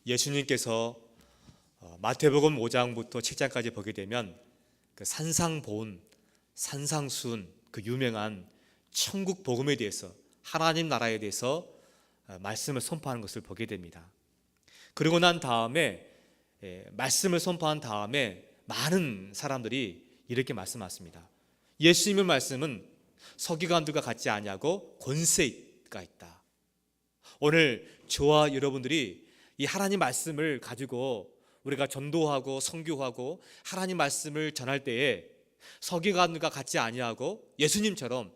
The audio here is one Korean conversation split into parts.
예수님께서 마태복음 5장부터 7장까지 보게 되면 그 산상보훈, 산상수훈, 그 유명한 천국 복음에 대해서, 하나님 나라에 대해서 말씀을 선포하는 것을 보게 됩니다. 그리고 난 다음에 말씀을 선포한 다음에 많은 사람들이 이렇게 말씀하십니다. 예수님의 말씀은 서기관들과 같지 아니하고 권세가 있다. 오늘 저와 여러분들이 이 하나님 말씀을 가지고 우리가 전도하고 선교하고 하나님 말씀을 전할 때에 서기관들과 같지 아니하고 예수님처럼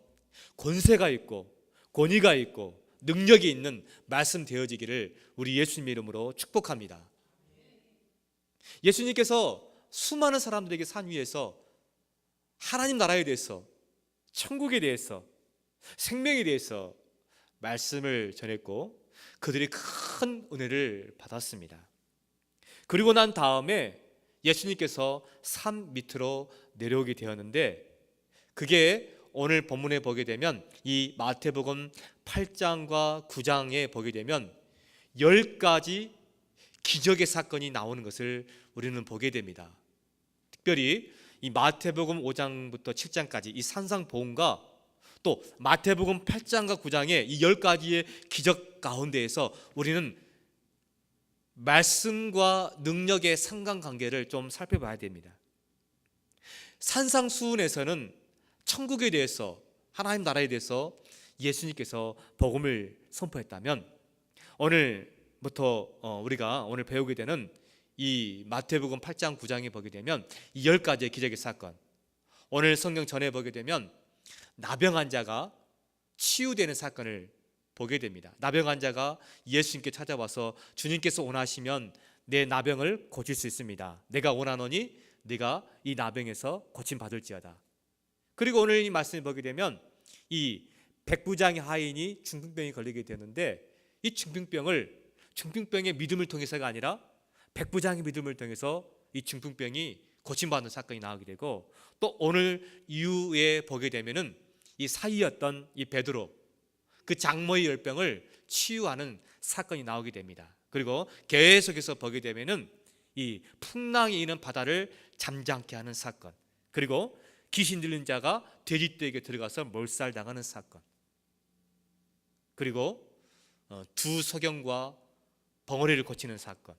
권세가 있고 권위가 있고 능력이 있는 말씀 되어지기를 우리 예수님의 이름으로 축복합니다. 예수님께서 수많은 사람들에게 산 위에서 하나님 나라에 대해서, 천국에 대해서, 생명에 대해서 말씀을 전했고 그들이 큰 은혜를 받았습니다. 그리고 난 다음에 예수님께서 산 밑으로 내려오게 되었는데, 그게 오늘 본문에 보게 되면 이 마태복음 8장과 9장에 보게 되면 10가지 기적의 사건이 나오는 것을 우리는 보게 됩니다. 특별히 이 마태복음 5장부터 7장까지 이 산상보훈과 또 마태복음 8장과 9장의 이 10가지의 기적 가운데에서 우리는 말씀과 능력의 상관관계를 좀 살펴봐야 됩니다. 산상수훈에서는 천국에 대해서, 하나님 나라에 대해서 예수님께서 복음을 선포했다면, 오늘부터 우리가 오늘 배우게 되는 이 마태복음 8장 9장에 보게 되면 이 10가지의 기적의 사건, 오늘 성경 전에 보게 되면 나병 자가 치유되는 사건을 보게 됩니다. 나병 자가 예수님께 찾아와서 주님께서 원하시면 내 나병을 고칠 수 있습니다. 내가 원하노니 네가 이 나병에서 고침받을지어다. 그리고 오늘 이 말씀을 보게 되면 이 백부장의 하인이 중풍병이 걸리게 되는데, 이 중풍병의 믿음을 통해서가 아니라 백부장의 믿음을 통해서 이 중풍병이 고침받는 사건이 나오게 되고, 또 오늘 이후에 보게 되면은 이 사이였던 이 베드로, 그 장모의 열병을 치유하는 사건이 나오게 됩니다. 그리고 계속해서 보게 되면은 이 풍랑이 있는 바다를 잠잠케 하는 사건, 그리고 귀신 들린 자가 돼지떼에게 들어가서 몰살당하는 사건, 그리고 두 소경과 벙어리를 고치는 사건,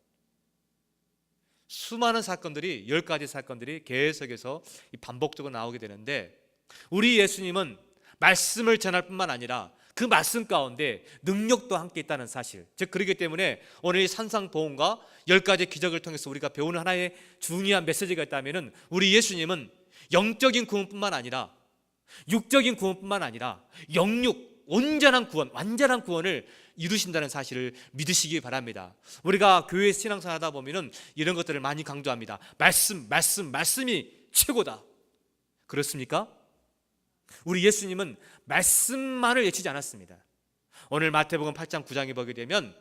수많은 사건들이, 10가지 사건들이 계속해서 반복적으로 나오게 되는데, 우리 예수님은 말씀을 전할 뿐만 아니라 그 말씀 가운데 능력도 함께 있다는 사실, 즉 그렇기 때문에 오늘 이 산상보훈과 10가지 기적을 통해서 우리가 배우는 하나의 중요한 메시지가 있다면, 우리 예수님은 영적인 구원뿐만 아니라, 육적인 구원뿐만 아니라 영육, 온전한 구원, 완전한 구원을 이루신다는 사실을 믿으시기 바랍니다. 우리가 교회 신앙생활 하다 보면은 이런 것들을 많이 강조합니다. 말씀이 최고다. 그렇습니까? 우리 예수님은 말씀만을 외치지 않았습니다. 오늘 마태복음 8장 9장에 보게 되면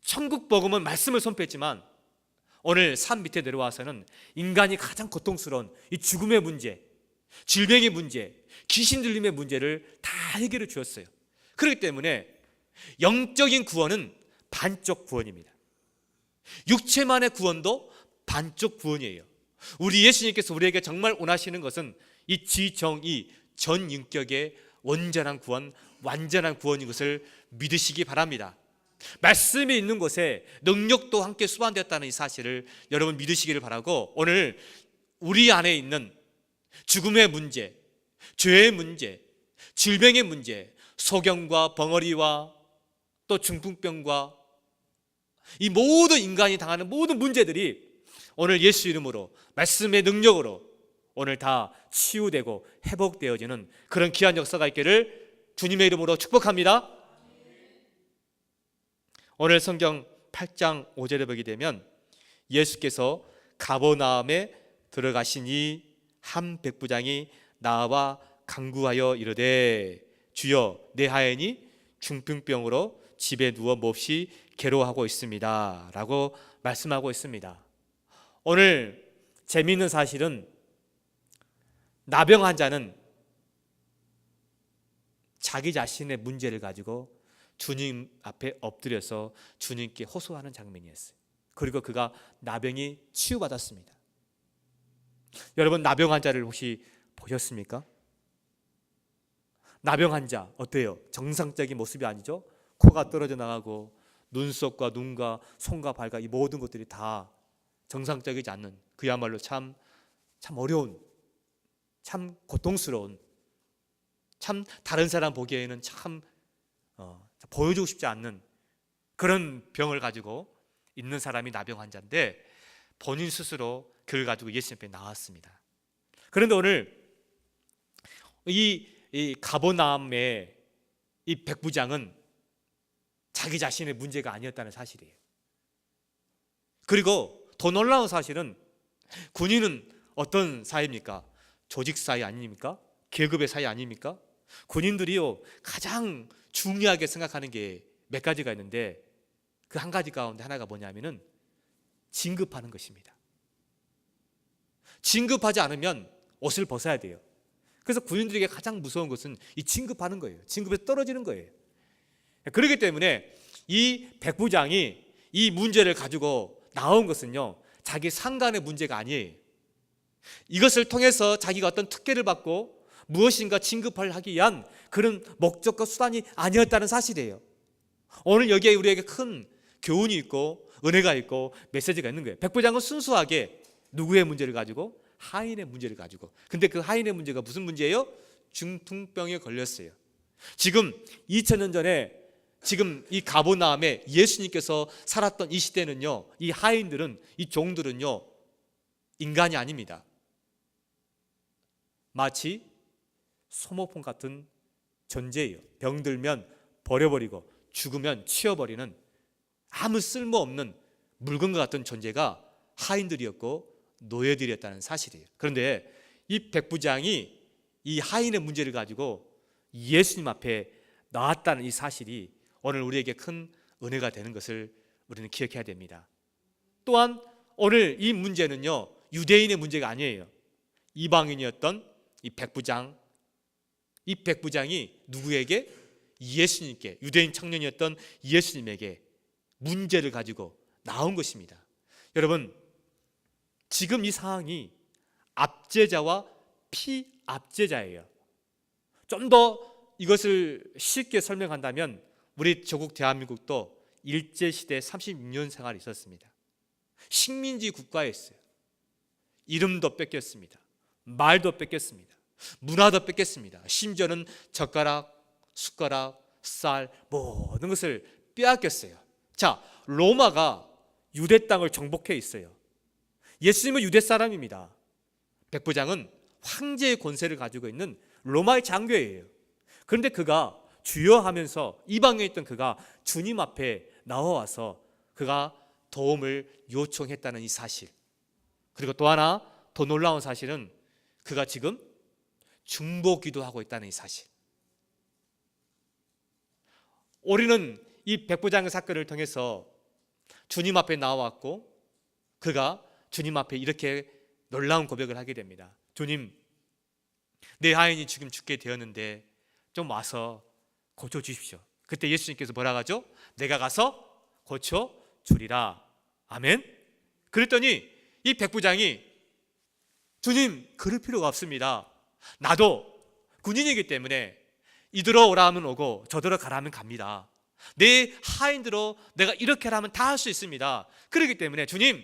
천국 복음은 말씀을 선포했지만, 오늘 산 밑에 내려와서는 인간이 가장 고통스러운 이 죽음의 문제, 질병의 문제, 귀신 들림의 문제를 다 해결해 주었어요. 그렇기 때문에 영적인 구원은 반쪽 구원입니다. 육체만의 구원도 반쪽 구원이에요. 우리 예수님께서 우리에게 정말 원하시는 것은 이 지정의 전인격의 온전한 구원, 완전한 구원인 것을 믿으시기 바랍니다. 말씀이 있는 곳에 능력도 함께 수반되었다는 이 사실을 여러분 믿으시기를 바라고, 오늘 우리 안에 있는 죽음의 문제, 죄의 문제, 질병의 문제, 소경과 벙어리와 또 중풍병과 이 모든 인간이 당하는 모든 문제들이 오늘 예수 이름으로, 말씀의 능력으로 오늘 다 치유되고 회복되어지는 그런 귀한 역사가 있기를 주님의 이름으로 축복합니다. 오늘 성경 8장 5절에 보게 되면 예수께서 가버나움에 들어가시니 한 백부장이 나와 간구하여 이르되 주여 내 하인이 중풍병으로 집에 누워 몹시 괴로워하고 있습니다 라고 말씀하고 있습니다. 오늘 재미있는 사실은 나병 환자는 자기 자신의 문제를 가지고 주님 앞에 엎드려서 주님께 호소하는 장면이었어요. 그리고 그가 나병이 치유받았습니다. 여러분, 나병 환자를 혹시 보셨습니까? 나병 환자 어때요? 정상적인 모습이 아니죠? 코가 떨어져 나가고 눈썹과 눈과 손과 발과 이 모든 것들이 다 정상적이지 않는, 그야말로 참 어려운, 참 고통스러운, 참 다른 사람 보기에는 참 보여주고 싶지 않는 그런 병을 가지고 있는 사람이 나병 환자인데, 본인 스스로 그를 가지고 예수님 앞에 나왔습니다. 그런데 오늘 이 가버나움의 이 백부장은 자기 자신의 문제가 아니었다는 사실이에요. 그리고 더 놀라운 사실은, 군인은 어떤 사이입니까? 조직 사이 아닙니까? 계급의 사이 아닙니까? 군인들이요, 가장 중요하게 생각하는 게 몇 가지가 있는데, 그 한 가지 가운데 하나가 뭐냐면은 진급하는 것입니다. 진급하지 않으면 옷을 벗어야 돼요. 그래서 군인들에게 가장 무서운 것은 이 진급하는 거예요. 진급에서 떨어지는 거예요. 그렇기 때문에 이 백부장이 이 문제를 가지고 나온 것은요, 자기 상관의 문제가 아니에요. 이것을 통해서 자기가 어떤 특혜를 받고 무엇인가 진급을 하기 위한 그런 목적과 수단이 아니었다는 사실이에요. 오늘 여기에 우리에게 큰 교훈이 있고 은혜가 있고 메시지가 있는 거예요. 백부장은 순수하게 누구의 문제를 가지고? 하인의 문제를 가지고. 근데 그 하인의 문제가 무슨 문제예요? 중풍병에 걸렸어요. 지금 2000년 전에 지금 이 가버나움에 예수님께서 살았던 이 시대는요, 이 하인들은, 이 종들은요, 인간이 아닙니다. 마치 소모품 같은 존재예요. 병들면 버려버리고 죽으면 치워버리는 아무 쓸모없는 물건과 같은 존재가 하인들이었고 노예들이었다는 사실이에요. 그런데 이 백부장이 이 하인의 문제를 가지고 예수님 앞에 나왔다는 이 사실이 오늘 우리에게 큰 은혜가 되는 것을 우리는 기억해야 됩니다. 또한 오늘 이 문제는요, 유대인의 문제가 아니에요. 이방인이었던 이 백부장, 이 백부장이 누구에게? 예수님께, 유대인 청년이었던 예수님에게 문제를 가지고 나온 것입니다. 여러분, 지금 이 상황이 압제자와 피압제자예요. 좀 더 이것을 쉽게 설명한다면, 우리 조국 대한민국도 일제시대 36년 생활이 있었습니다. 식민지 국가였어요. 이름도 뺏겼습니다. 말도 뺏겼습니다. 문화도 뺏겼습니다. 심지어는 젓가락, 숟가락, 쌀, 모든 것을 빼앗겼어요. 자, 로마가 유대 땅을 정복해 있어요. 예수님은 유대 사람입니다. 백부장은 황제의 권세를 가지고 있는 로마의 장교예요. 그런데 그가 주여하면서 이방에 있던 그가 주님 앞에 나와서 그가 도움을 요청했다는 이 사실, 그리고 또 하나 더 놀라운 사실은 그가 지금 중보기도 하고 있다는 이 사실. 우리는 이 백부장의 사건을 통해서 주님 앞에 나왔고, 그가 주님 앞에 이렇게 놀라운 고백을 하게 됩니다. 주님, 내 하인이 지금 죽게 되었는데 좀 와서 고쳐주십시오. 그때 예수님께서 뭐라 하죠? 내가 가서 고쳐주리라. 아멘. 그랬더니 이 백부장이, 주님, 그럴 필요가 없습니다. 나도 군인이기 때문에 이들어 오라 하면 오고 저들어 가라 하면 갑니다. 내 하인들어 내가 이렇게 하면 다 할 수 있습니다. 그렇기 때문에 주님,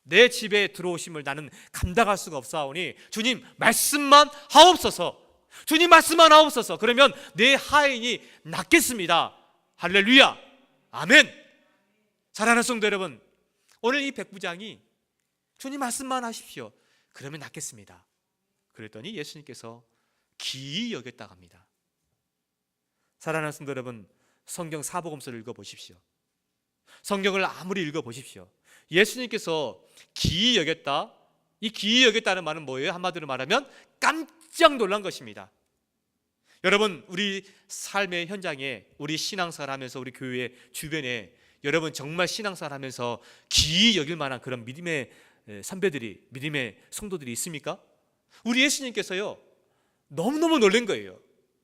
내 집에 들어오심을 나는 감당할 수가 없사오니 주님 말씀만 하옵소서. 주님 말씀만 하옵소서. 그러면 내 하인이 낫겠습니다. 할렐루야. 아멘. 사랑하는 성도 여러분, 오늘 이 백부장이 주님 말씀만 하십시오. 그러면 낫겠습니다. 그랬더니 예수님께서 기이 여겼다고 합니다. 사랑하는 성도 여러분, 성경 사복음서를 읽어보십시오. 성경을 아무리 읽어보십시오. 예수님께서 기이 여겼다, 이 기이 여겼다는 말은 뭐예요? 한마디로 말하면 깜짝 놀란 것입니다. 여러분, 우리 삶의 현장에, 우리 신앙생활 하면서 우리 교회 주변에 여러분 정말 신앙생활 하면서 기이 여길 만한 그런 믿음의 선배들이, 믿음의 성도들이 있습니까? 우리 예수님께서요 너무너무 놀란 거예요.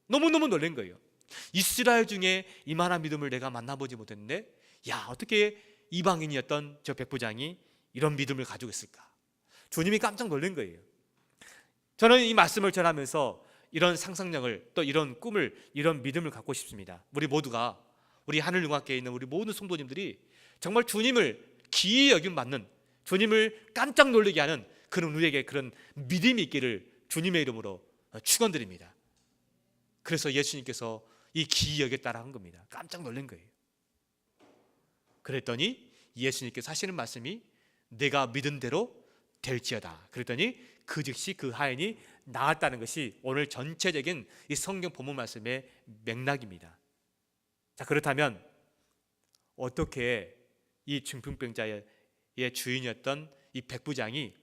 너무너무 놀란 거예요. 이스라엘 중에 이만한 믿음을 내가 만나보지 못했는데, 야, 어떻게 이방인이었던 저 백부장이 이런 믿음을 가지고 있을까? 주님이 깜짝 놀란 거예요. 저는 이 말씀을 전하면서 이런 상상력을, 또 이런 꿈을, 이런 믿음을 갖고 싶습니다. 우리 모두가, 우리 하늘융합교회에 있는 우리 모든 성도님들이 정말 주님을 기이 여김 받는, 주님을 깜짝 놀라게 하는 그런 우리에게 그런 믿음이 있기를 주님의 이름으로 축원드립니다. 그래서 예수님께서 이 기이 여겼다라 한 겁니다. 깜짝 놀란 거예요. 그랬더니 예수님께서 하시는 말씀이 내가 믿은 대로 될지어다. 그랬더니 그 즉시 그 하인이 나았다는 것이 오늘 전체적인 이 성경 본문 말씀의 맥락입니다. 자, 그렇다면 어떻게 이 중풍병자의 주인이었던 이 백부장이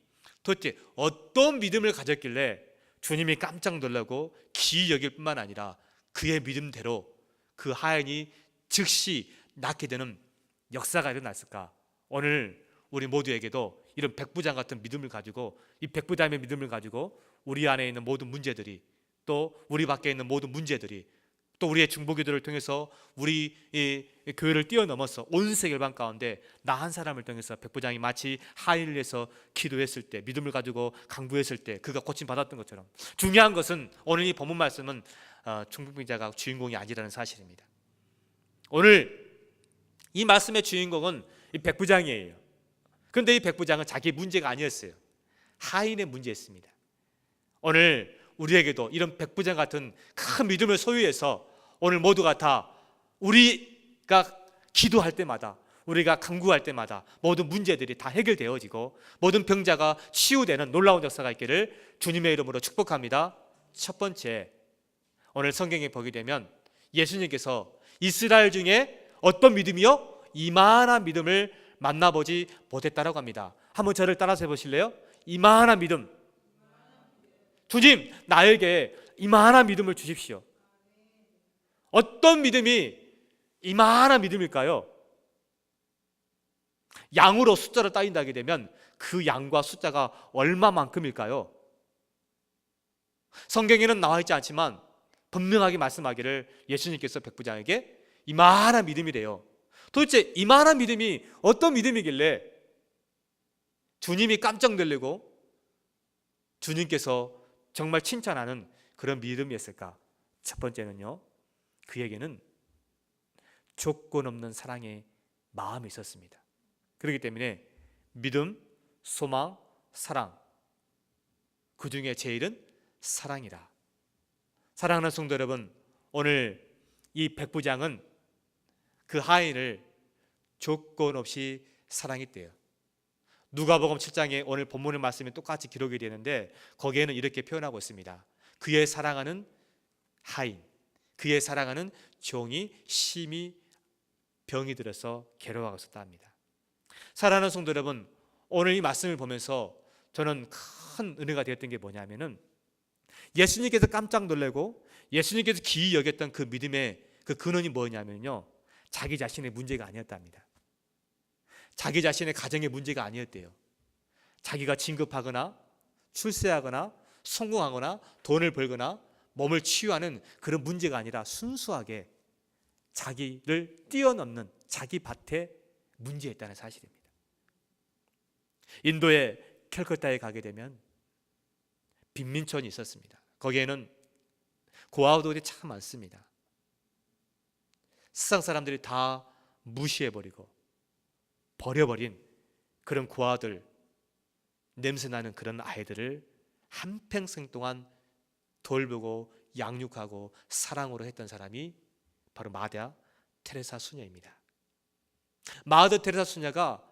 도대체 어떤 믿음을 가졌길래 주님이 깜짝 놀라고 기이 여길 뿐만 아니라 그의 믿음대로 그 하인이 즉시 낫게 되는 역사가 일어났을까? 오늘 우리 모두에게도 이런 백부장 같은 믿음을 가지고, 이 백부장의 믿음을 가지고 우리 안에 있는 모든 문제들이, 또 우리 밖에 있는 모든 문제들이, 또 우리의 중보기도를 통해서 우리 이 교회를 뛰어넘어서 온 세계 열방 가운데 나 한 사람을 통해서 백부장이 마치 하인을 위해서 기도했을 때, 믿음을 가지고 강구했을 때 그가 고침 받았던 것처럼, 중요한 것은 오늘 이 본문 말씀은 중풍병자가 주인공이 아니라는 사실입니다. 오늘 이 말씀의 주인공은 이 백부장이에요. 그런데 이 백부장은 자기 문제가 아니었어요. 하인의 문제였습니다. 오늘 우리에게도 이런 백부장 같은 큰 믿음을 소유해서 오늘 모두가 다 우리가 기도할 때마다, 우리가 간구할 때마다 모든 문제들이 다 해결되어지고 모든 병자가 치유되는 놀라운 역사가 있기를 주님의 이름으로 축복합니다. 첫 번째, 오늘 성경에 보게 되면 예수님께서 이스라엘 중에 어떤 믿음이요? 이만한 믿음을 만나보지 못했다라고 합니다. 한번 저를 따라서 해보실래요? 이만한 믿음. 주님, 나에게 이만한 믿음을 주십시오. 어떤 믿음이 이만한 믿음일까요? 양으로 숫자로 따진다게 되면 그 양과 숫자가 얼마만큼일까요? 성경에는 나와 있지 않지만 분명하게 말씀하기를 예수님께서 백부장에게 이만한 믿음이래요. 도대체 이만한 믿음이 어떤 믿음이길래 주님이 깜짝 놀라고 주님께서 정말 칭찬하는 그런 믿음이었을까? 첫 번째는요, 그에게는 조건 없는 사랑의 마음이 있었습니다. 그렇기 때문에 믿음, 소망, 사랑, 그 중에 제일은 사랑이라. 사랑하는 성도 여러분, 오늘 이 백부장은 그 하인을 조건 없이 사랑했대요. 누가복음 7장에 오늘 본문의 말씀이 똑같이 기록이 되는데 거기에는 이렇게 표현하고 있습니다. 그의 사랑하는 하인, 그의 사랑하는 종이 심히 병이 들어서 괴로워하고 있었다 합니다. 사랑하는 성도 여러분, 오늘 이 말씀을 보면서 저는 큰 은혜가 되었던 게 뭐냐면은 예수님께서 깜짝 놀라고 예수님께서 기이 여겼던 그 믿음의 그 근원이 뭐냐면요, 자기 자신의 문제가 아니었답니다. 자기 자신의 가정의 문제가 아니었대요. 자기가 진급하거나 출세하거나 성공하거나 돈을 벌거나 몸을 치유하는 그런 문제가 아니라 순수하게 자기를 뛰어넘는 자기 밭에 문제였다는 사실입니다. 인도의 캘커타에 가게 되면 빈민촌이 있었습니다. 거기에는 고아들이 참 많습니다. 세상 사람들이 다 무시해버리고 버려버린 그런 고아들, 냄새나는 그런 아이들을 한평생 동안 돌보고 양육하고 사랑으로 했던 사람이 바로 마더 테레사 수녀입니다. 마더 테레사 수녀가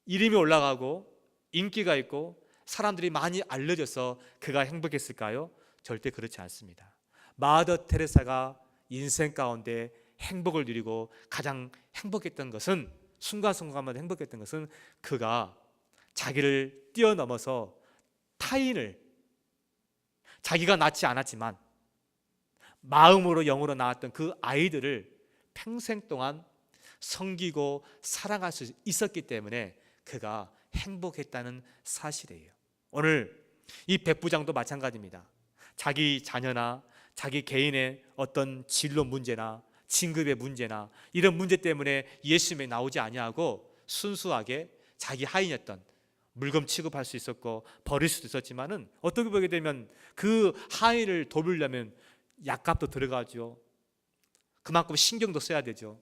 이름이 올라가고 인기가 있고 사람들이 많이 알려져서 그가 행복했을까요? 절대 그렇지 않습니다. 마더 테레사가 인생 가운데 행복을 누리고 가장 행복했던 것은, 순간순간마다 행복했던 것은 그가 자기를 뛰어넘어서 타인을, 자기가 낳지 않았지만 마음으로 영으로 낳았던 그 아이들을 평생 동안 섬기고 사랑할 수 있었기 때문에 그가 행복했다는 사실이에요. 오늘 이 백부장도 마찬가지입니다. 자기 자녀나 자기 개인의 어떤 진로 문제나 진급의 문제나 이런 문제 때문에 예수님에 나오지 아니하고 순수하게 자기 하인이었던, 물건 취급할 수 있었고 버릴 수도 있었지만은 어떻게 보게 되면 그 하인을 돕으려면 약값도 들어가죠. 그만큼 신경도 써야 되죠.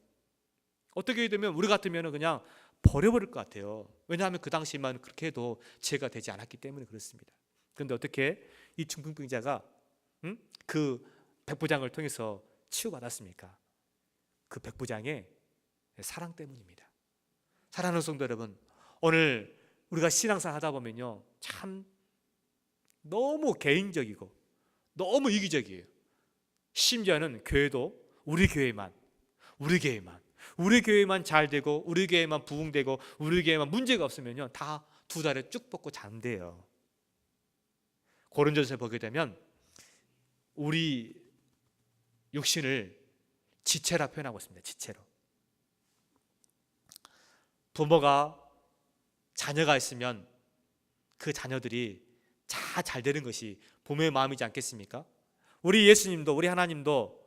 어떻게 되면 우리 같으면 그냥 버려버릴 것 같아요. 왜냐하면 그 당시만 그렇게 해도 죄가 되지 않았기 때문에 그렇습니다. 그런데 어떻게 이 중풍병자가 그 백부장을 통해서 치유받았습니까? 그 백부장의 사랑 때문입니다. 사랑하는 성도 여러분, 오늘 우리가 신앙생활 하다 보면요, 참 너무 개인적이고 너무 이기적이에요. 심지어는 교회도 우리 교회만 잘 되고 우리 교회만 부흥되고 우리 교회만 문제가 없으면요, 다 두 다리를 쭉 뻗고 잔대요. 고린도전서에 보게 되면 우리 육신을 지체라 표현하고 있습니다. 지체로. 부모가 자녀가 있으면 그 자녀들이 다 잘 되는 것이 부모의 마음이지 않겠습니까? 우리 예수님도, 우리 하나님도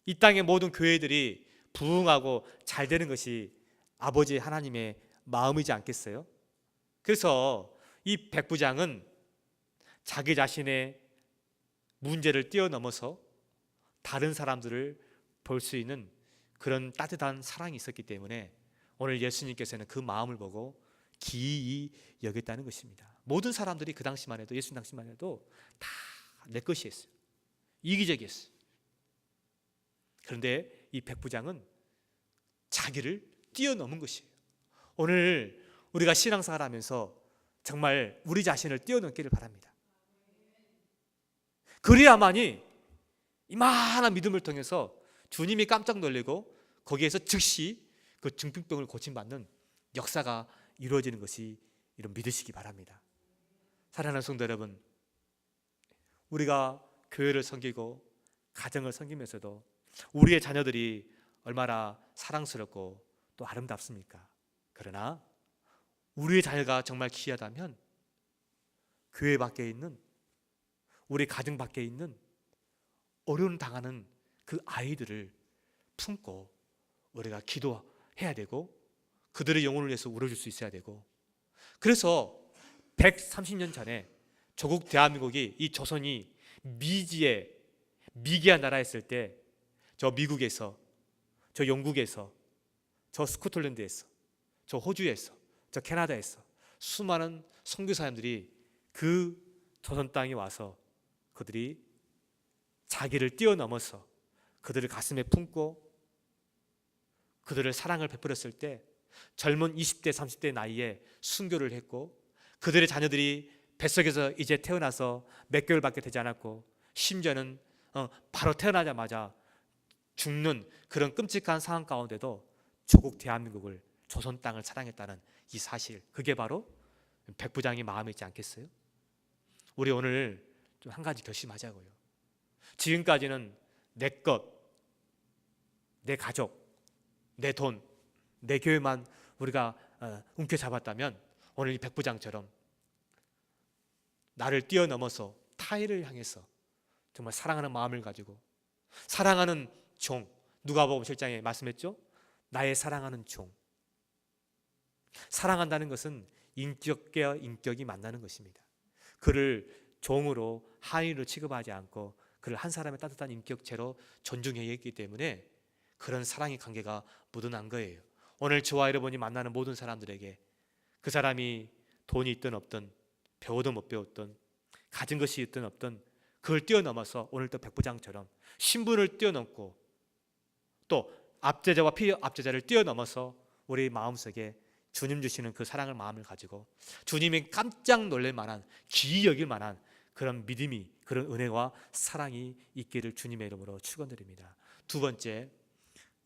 이 땅의 모든 교회들이 부흥하고 잘 되는 것이 아버지 하나님의 마음이지 않겠어요? 그래서 이 백부장은 자기 자신의 문제를 뛰어넘어서 다른 사람들을 볼 수 있는 그런 따뜻한 사랑이 있었기 때문에 오늘 예수님께서는 그 마음을 보고 기이 여겼다는 것입니다. 모든 사람들이 그 당시만 해도, 예수님 당시만 해도 다 내 것이었어요. 이기적이었어요. 그런데 이 백부장은 자기를 뛰어넘은 것이에요. 오늘 우리가 신앙생활 하면서 정말 우리 자신을 뛰어넘기를 바랍니다. 그래야만이 이만한 믿음을 통해서 주님이 깜짝 놀라고 거기에서 즉시 그 중풍병을 고침받는 역사가 이루어지는 것이, 이런 믿으시기 바랍니다. 사랑하는 성도 여러분, 우리가 교회를 섬기고 가정을 섬기면서도 우리의 자녀들이 얼마나 사랑스럽고 또 아름답습니까? 그러나 우리의 자녀가 정말 귀하다면 교회 밖에 있는, 우리 가정 밖에 있는 어려움 당하는 그 아이들을 품고 우리가 기도해야 되고 그들의 영혼을 위해서 울어줄 수 있어야 되고, 그래서 130년 전에 조국 대한민국이, 이 조선이 미개한 나라였을 때 저 미국에서, 저 영국에서, 저 스코틀랜드에서, 저 호주에서, 저 캐나다에서 수많은 선교사님들이 그 조선 땅에 와서 그들이 자기를 뛰어넘어서 그들을 가슴에 품고 그들을 사랑을 베풀었을 때 젊은 20대 30대 나이에 순교를 했고, 그들의 자녀들이 뱃속에서 이제 태어나서 몇 개월밖에 되지 않았고 심지어는 바로 태어나자마자 죽는 그런 끔찍한 상황 가운데도 조국 대한민국을, 조선 땅을 사랑했다는 이 사실, 그게 바로 백부장의 마음이지 않겠어요? 우리 오늘 좀 한 가지 결심하자고요. 지금까지는 내 것, 내 가족, 내 돈, 내 교회만 우리가 움켜잡았다면 오늘 이 백부장처럼 나를 뛰어넘어서 타인을 향해서 정말 사랑하는 마음을 가지고, 사랑하는 종, 누가복음 7장에 말씀했죠? 나의 사랑하는 종. 사랑한다는 것은 인격과 인격이 만나는 것입니다. 그를 종으로, 하인으로 취급하지 않고 그를 한 사람의 따뜻한 인격체로 존중해야 했기 때문에 그런 사랑의 관계가 묻어난 거예요. 오늘 저와 여러분이 만나는 모든 사람들에게 그 사람이 돈이 있든 없든, 배우든 못 배웠든, 가진 것이 있든 없든 그걸 뛰어넘어서 오늘 또 백부장처럼 신분을 뛰어넘고 또 압제자와 피압제자를 뛰어넘어서 우리 마음속에 주님 주시는 그 사랑을 마음을 가지고 주님이 깜짝 놀랄 만한, 기이 여길 만한 그런 믿음이, 그런 은혜와 사랑이 있기를 주님의 이름으로 축원드립니다. 두 번째,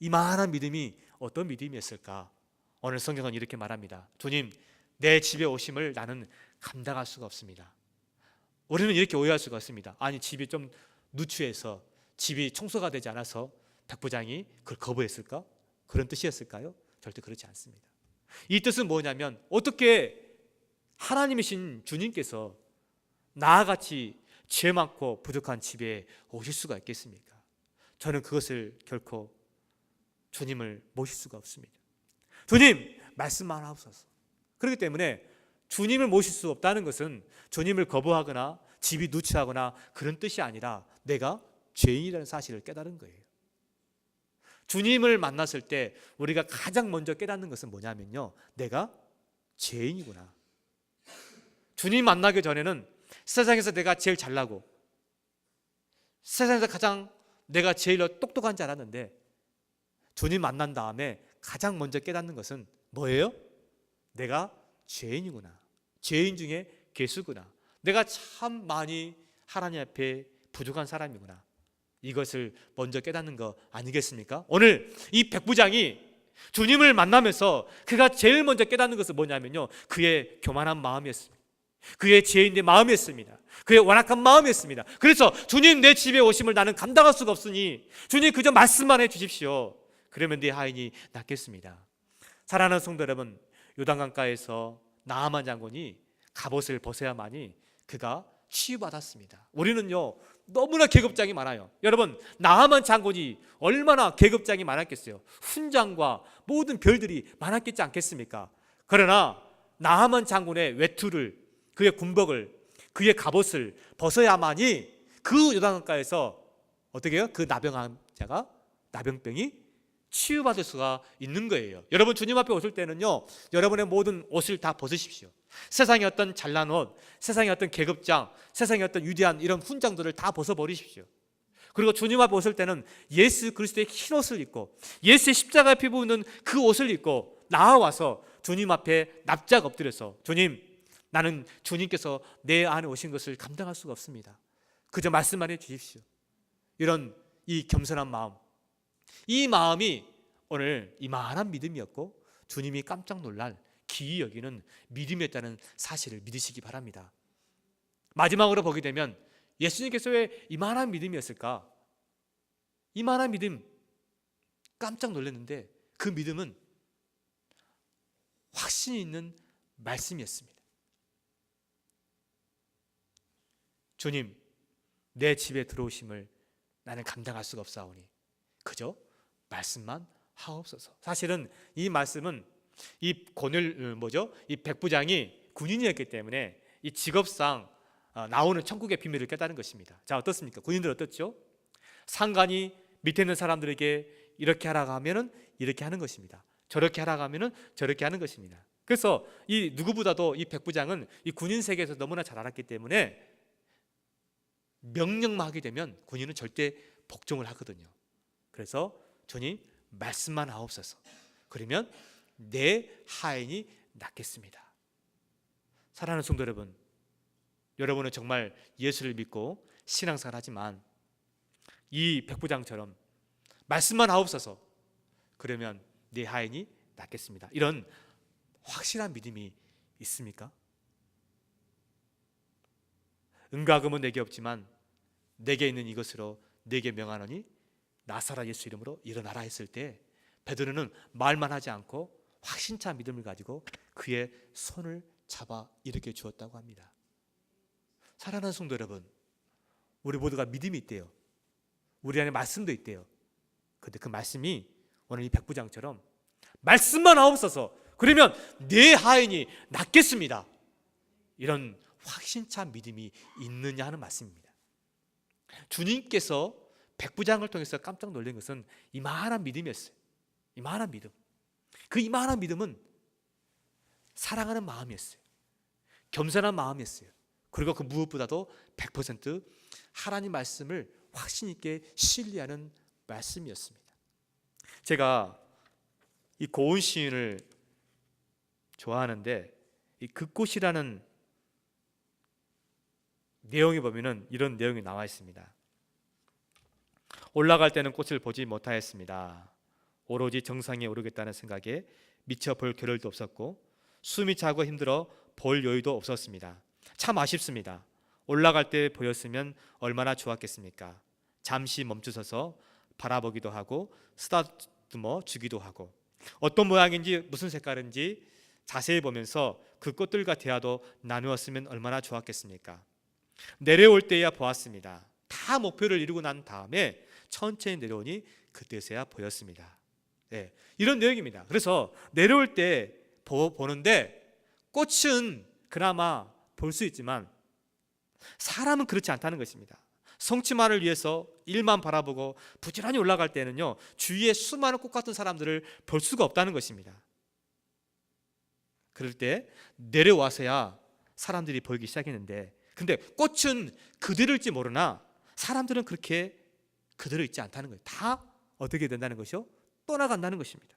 이만한 믿음이 어떤 믿음이었을까? 오늘 성경은 이렇게 말합니다. 주님, 내 집에 오심을 나는 감당할 수가 없습니다. 우리는 이렇게 오해할 수가 있습니다. 아니, 집이 좀 누추해서, 집이 청소가 되지 않아서 백부장이 그걸 거부했을까? 그런 뜻이었을까요? 절대 그렇지 않습니다. 이 뜻은 뭐냐면, 어떻게 하나님이신 주님께서 나와 같이 죄 많고 부족한 집에 오실 수가 있겠습니까? 저는 그것을 결코 주님을 모실 수가 없습니다. 주님 말씀만 하옵소서. 그렇기 때문에 주님을 모실 수 없다는 것은 주님을 거부하거나 집이 누추하거나 그런 뜻이 아니라 내가 죄인이라는 사실을 깨달은 거예요. 주님을 만났을 때 우리가 가장 먼저 깨닫는 것은 뭐냐면요, 내가 죄인이구나. 주님 만나기 전에는 세상에서 내가 제일 잘나고 세상에서 가장 내가 제일 똑똑한 줄 알았는데, 주님 만난 다음에 가장 먼저 깨닫는 것은 뭐예요? 내가 죄인이구나. 죄인 중에 괴수구나. 내가 참 많이 하나님 앞에 부족한 사람이구나. 이것을 먼저 깨닫는 거 아니겠습니까? 오늘 이 백부장이 주님을 만나면서 그가 제일 먼저 깨닫는 것은 뭐냐면요, 그의 교만한 마음이었습니다. 그의 죄인의 마음이었습니다. 그의 완악한 마음이었습니다. 그래서 주님 내 집에 오심을 나는 감당할 수가 없으니 주님 그저 말씀만 해 주십시오. 그러면 내 하인이 낫겠습니다. 사랑하는 성도 여러분, 요단강가에서 나아만 장군이 갑옷을 벗어야만이 그가 치유받았습니다. 우리는요 너무나 계급장이 많아요. 여러분, 나아만 장군이 얼마나 계급장이 많았겠어요. 훈장과 모든 별들이 많았겠지 않겠습니까? 그러나 나아만 장군의 외투를, 그의 군복을, 그의 갑옷을 벗어야만이 그 요단강가에서 어떻게 해요? 그 나병자가, 나병병이 치유받을 수가 있는 거예요. 여러분, 주님 앞에 오실 때는요 여러분의 모든 옷을 다 벗으십시오. 세상의 어떤 잘난 옷, 세상의 어떤 계급장, 세상의 어떤 위대한 이런 훈장들을 다 벗어버리십시오. 그리고 주님 앞에 오실 때는 예수 그리스도의 흰 옷을 입고 예수의 십자가에 피부 있는 그 옷을 입고 나아와서 주님 앞에 납작 엎드려서, 주님, 나는 주님께서 내 안에 오신 것을 감당할 수가 없습니다. 그저 말씀만 해 주십시오. 이런 이 겸손한 마음, 이 마음이 오늘 이만한 믿음이었고 주님이 깜짝 놀랄 기이 여기는 믿음이었다는 사실을 믿으시기 바랍니다. 마지막으로 보게 되면 예수님께서 왜 이만한 믿음이었을까? 이만한 믿음, 깜짝 놀랐는데 그 믿음은 확신이 있는 말씀이었습니다. 주님, 내 집에 들어오심을 나는 감당할 수가 없사오니 그저 말씀만 하옵소서. 사실은 이 말씀은 이 이 백부장이 군인이었기 때문에 이 직업상 나오는 천국의 비밀을 깨달은 것입니다. 자, 어떻습니까? 군인들 어떻죠? 상관이 밑에 있는 사람들에게 이렇게 하라고 하면은 이렇게 하는 것입니다. 저렇게 하라고 하면은 저렇게 하는 것입니다. 그래서 이 누구보다도 이 백부장은 이 군인 세계에서 너무나 잘 알았기 때문에 명령만 하게 되면 군인은 절대 복종을 하거든요. 그래서 주님 말씀만 하옵소서. 그러면 내 하인이 낫겠습니다. 사랑하는 성도 여러분, 여러분은 정말 예수를 믿고 신앙생활 하지만 이 백부장처럼 말씀만 하옵소서, 그러면 내 하인이 낫겠습니다, 이런 확실한 믿음이 있습니까? 은과 금은 내게 없지만 내게 있는 이것으로 내게 명하노니 나사렛 예수 이름으로 일어나라 했을 때 베드로는 말만 하지 않고 확신차 믿음을 가지고 그의 손을 잡아 일으켜 주었다고 합니다. 사랑하는 성도 여러분, 우리 모두가 믿음이 있대요. 우리 안에 말씀도 있대요. 그런데 그 말씀이 오늘 이 백부장처럼 말씀만 하옵소서, 그러면 내 하인이 낫겠습니다, 이런 확신차 믿음이 있느냐 하는 말씀입니다. 주님께서 백부장을 통해서 깜짝 놀란 것은 이만한 믿음이었어요. 이만한 믿음. 그 이만한 믿음은 사랑하는 마음이었어요. 겸손한 마음이었어요. 그리고 그 무엇보다도 100% 하나님 말씀을 확신 있게 신뢰하는 말씀이었습니다. 제가 이 고은 시인을 좋아하는데 이 그꽃이라는 내용에 보면은 이런 내용이 나와 있습니다. 올라갈 때는 꽃을 보지 못하였습니다. 오로지 정상에 오르겠다는 생각에 미처 볼 겨를도 없었고 숨이 차고 힘들어 볼 여유도 없었습니다. 참 아쉽습니다. 올라갈 때 보였으면 얼마나 좋았겠습니까? 잠시 멈추서서 바라보기도 하고 쓰다듬어 주기도 하고 어떤 모양인지 무슨 색깔인지 자세히 보면서 그 꽃들과 대화도 나누었으면 얼마나 좋았겠습니까? 내려올 때야 보았습니다. 다 목표를 이루고 난 다음에 천천히 내려오니 그때서야 보였습니다. 네, 이런 내용입니다. 그래서 내려올 때 보는데 꽃은 그나마 볼 수 있지만 사람은 그렇지 않다는 것입니다. 성취만을 위해서 일만 바라보고 부지런히 올라갈 때는요, 주위에 수많은 꽃 같은 사람들을 볼 수가 없다는 것입니다. 그럴 때 내려와서야 사람들이 보이기 시작했는데, 근데 꽃은 그대로 있지 모르나 사람들은 그렇게 그대로 있지 않다는 거예요. 다 어떻게 된다는 것이요? 떠나간다는 것입니다.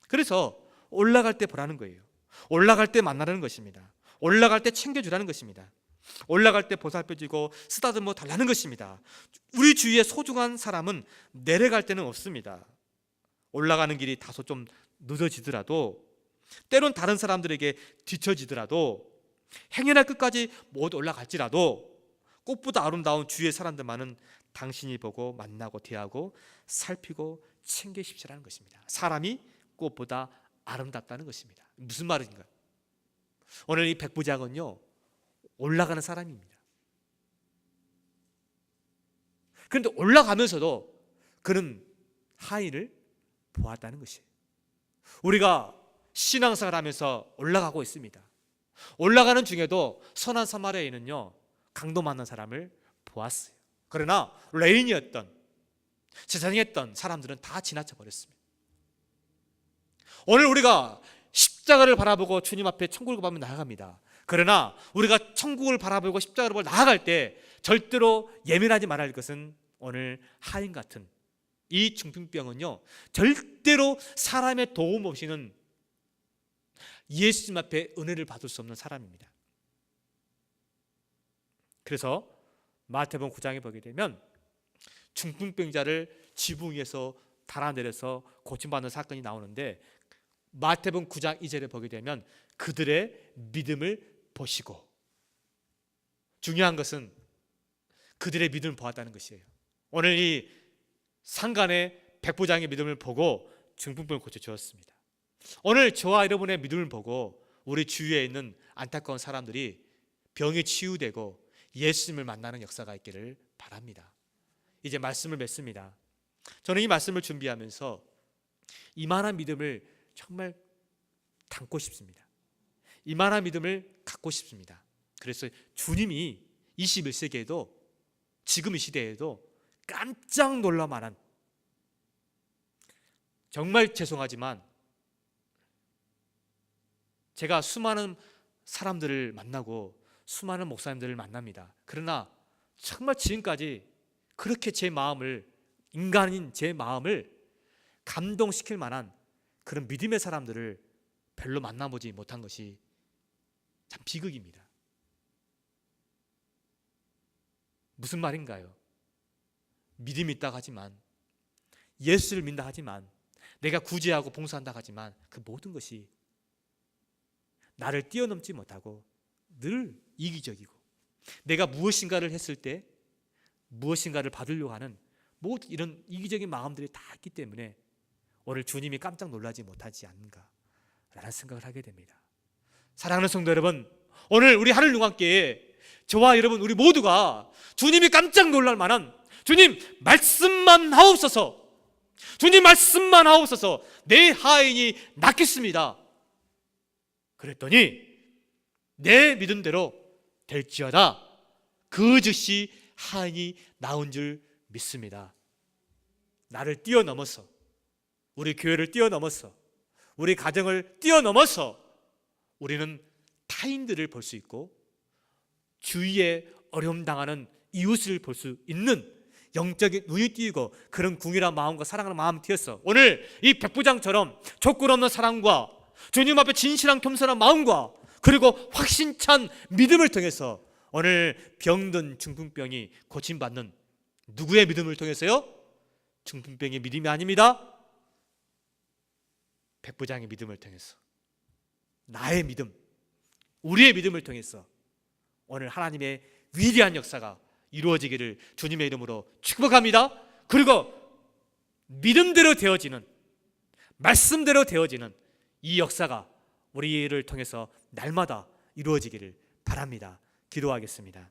그래서 올라갈 때 보라는 거예요. 올라갈 때 만나라는 것입니다. 올라갈 때 챙겨주라는 것입니다. 올라갈 때 보살펴주고 쓰다듬어 달라는 것입니다. 우리 주위에 소중한 사람은 내려갈 때는 없습니다. 올라가는 길이 다소 좀 늦어지더라도, 때론 다른 사람들에게 뒤처지더라도, 행여나 끝까지 못 올라갈지라도 꽃보다 아름다운 주위의 사람들만은 당신이 보고 만나고 대하고 살피고 챙기십시오라는 것입니다. 사람이 꽃보다 아름답다는 것입니다. 무슨 말인가요? 오늘 이 백부장은요, 올라가는 사람입니다. 그런데 올라가면서도 그는 하인을 보았다는 것이에요. 우리가 신앙생활 하면서 올라가고 있습니다. 올라가는 중에도 선한 사마리아인은요, 강도 만난 사람을 보았어요. 그러나 레인이었던, 세상이었던 사람들은 다 지나쳐 버렸습니다. 오늘 우리가 십자가를 바라보고 주님 앞에 천국을 바라보며 나아갑니다. 그러나 우리가 천국을 바라보고 십자가를 보고 나아갈 때 절대로 예민하지 말아야 할 것은, 오늘 하인 같은 이 중풍병은요, 절대로 사람의 도움 없이는 예수님 앞에 은혜를 받을 수 없는 사람입니다. 그래서 마태복음 9장에 보게 되면 중풍병자를 지붕 위에서 달아내려서 고침받는 사건이 나오는데, 마태복음 9장 2절에 보게 되면 그들의 믿음을 보시고, 중요한 것은 그들의 믿음을 보았다는 것이에요. 오늘 이 상간의 백부장의 믿음을 보고 중풍병을 고쳐주었습니다. 오늘 저와 여러분의 믿음을 보고 우리 주위에 있는 안타까운 사람들이 병이 치유되고 예수님을 만나는 역사가 있기를 바랍니다. 이제 말씀을 맺습니다. 저는 이 말씀을 준비하면서 이만한 믿음을 정말 담고 싶습니다. 이만한 믿음을 갖고 싶습니다. 그래서 주님이 21세기에도, 지금 이 시대에도 깜짝 놀랄 만한, 정말 죄송하지만 제가 수많은 사람들을 만나고 수많은 목사님들을 만납니다. 그러나 정말 지금까지 그렇게 제 마음을, 인간인 제 마음을 감동시킬 만한 그런 믿음의 사람들을 별로 만나보지 못한 것이 참 비극입니다. 무슨 말인가요? 믿음이 있다고 하지만, 예수를 믿는다 하지만, 내가 구제하고 봉사한다 하지만 그 모든 것이 나를 뛰어넘지 못하고 늘 이기적이고, 내가 무엇인가를 했을 때 무엇인가를 받으려고 하는 모든 이런 이기적인 마음들이 다 있기 때문에 오늘 주님이 깜짝 놀라지 못하지 않는가라는 생각을 하게 됩니다. 사랑하는 성도 여러분, 오늘 우리 하늘 용왕께에 저와 여러분 우리 모두가 주님이 깜짝 놀랄 만한, 주님 말씀만 하옵소서, 주님 말씀만 하옵소서, 내 하인이 낫겠습니다. 그랬더니 내 믿음대로 될지어다, 그 즉시 하인이 나온 줄 믿습니다. 나를 뛰어넘어서, 우리 교회를 뛰어넘어서, 우리 가정을 뛰어넘어서 우리는 타인들을 볼 수 있고 주위에 어려움 당하는 이웃을 볼 수 있는 영적인 눈이 띄고 그런 궁일한 마음과 사랑하는 마음이 띄어서 오늘 이 백부장처럼 조건 없는 사랑과 주님 앞에 진실한 겸손한 마음과 그리고 확신찬 믿음을 통해서 오늘 병든 중풍병이 고침받는, 누구의 믿음을 통해서요? 중풍병의 믿음이 아닙니다. 백부장의 믿음을 통해서, 나의 믿음, 우리의 믿음을 통해서 오늘 하나님의 위대한 역사가 이루어지기를 주님의 이름으로 축복합니다. 그리고 믿음대로 되어지는, 말씀대로 되어지는 이 역사가 우리를 통해서 날마다 이루어지기를 바랍니다. 기도하겠습니다.